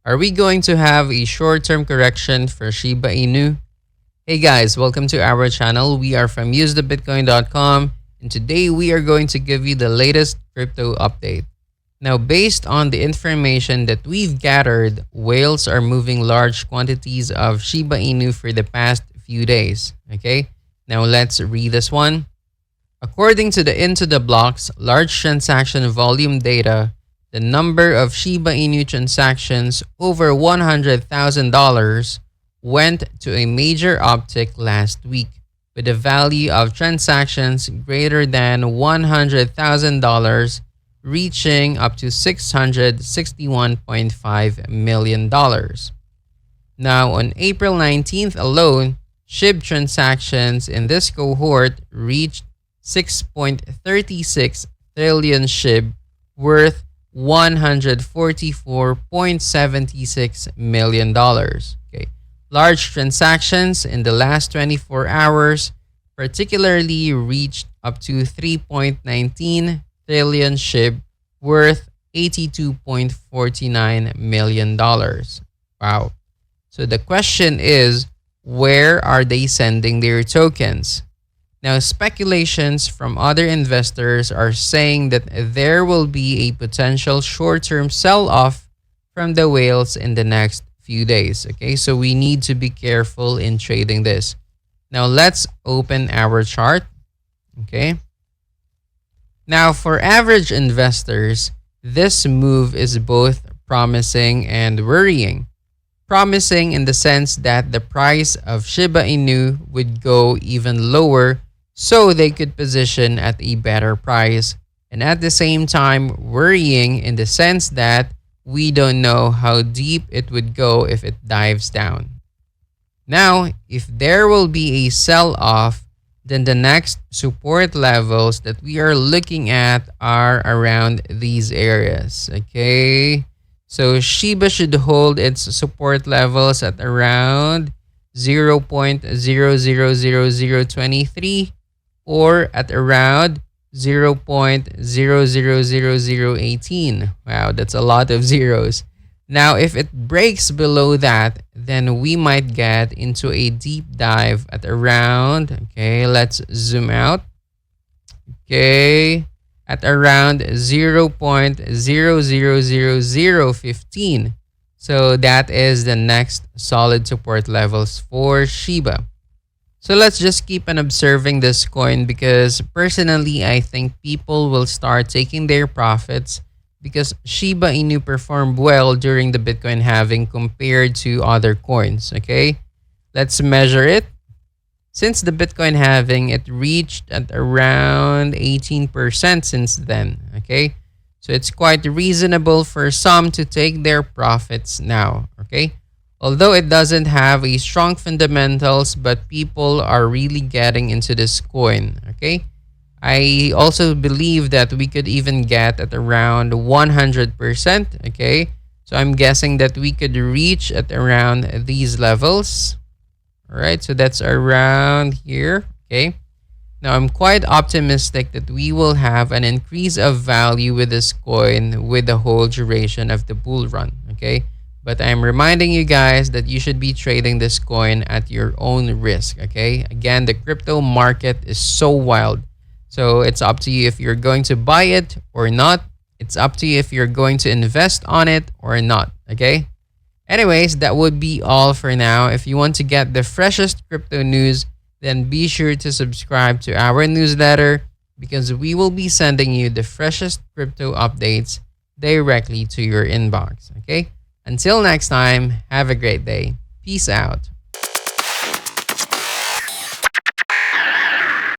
Are we going to have a short-term correction for Shiba Inu? Hey guys, welcome to our channel. We are from usethebitcoin.com, and today we are going to give you the latest crypto update. Now, based on the information that we've gathered, whales are moving large quantities of Shiba Inu for the past few days. Okay, now let's read this one. According to the Into the Blocks large transaction volume data, the number of Shiba Inu transactions over $100,000 went to a major uptick last week, with a value of transactions greater than $100,000 reaching up to $661.5 million. Now, on April 19th alone, SHIB transactions in this cohort reached 6.36 trillion SHIB, worth $144.76 million. Okay. Large transactions in the last 24 hours particularly reached up to 3.19 trillion SHIB, worth $82.49 million. Wow. So the question is, where are they sending their tokens? Now, speculations from other investors are saying that there will be a potential short-term sell-off from the whales in the next few days. Okay, so we need to be careful in trading this. Now, let's open our chart. Okay. Now, for average investors, this move is both promising and worrying. Promising in the sense that the price of Shiba Inu would go even lower, so they could position at a better price, and at the same time worrying in the sense that we don't know how deep it would go if it dives down. Now, if there will be a sell-off, then the next support levels that we are looking at are around these areas. Okay, so Shiba should hold its support levels at around 0.000023 or at around 0.000018. Wow, that's a lot of zeros. Now, if it breaks below that, then we might get into a deep dive at around, okay, let's zoom out. Okay, at around 0.000015. So that is the next solid support levels for Shiba. So let's just keep on observing this coin, because personally, I think people will start taking their profits because Shiba Inu performed well during the Bitcoin halving compared to other coins. Okay, let's measure it. Since the Bitcoin halving, it reached at around 18% since then. Okay, so it's quite reasonable for some to take their profits now. Okay, although it doesn't have a strong fundamentals, but people are really getting into this coin. Okay, I also believe that we could even get at around 100%. Okay, so I'm guessing that we could reach at around these levels. All right, so that's around here. Okay, now I'm quite optimistic that we will have an increase of value with this coin with the whole duration of the bull run. Okay, but I'm reminding you guys that you should be trading this coin at your own risk. Okay, again, the crypto market is so wild, so it's up to you if you're going to buy it or not. It's up to you if you're going to invest on it or not. Okay, anyways, that would be all for now. If you want to get the freshest crypto news, then be sure to subscribe to our newsletter, because we will be sending you the freshest crypto updates directly to your inbox. Okay, until next time, have a great day. Peace out.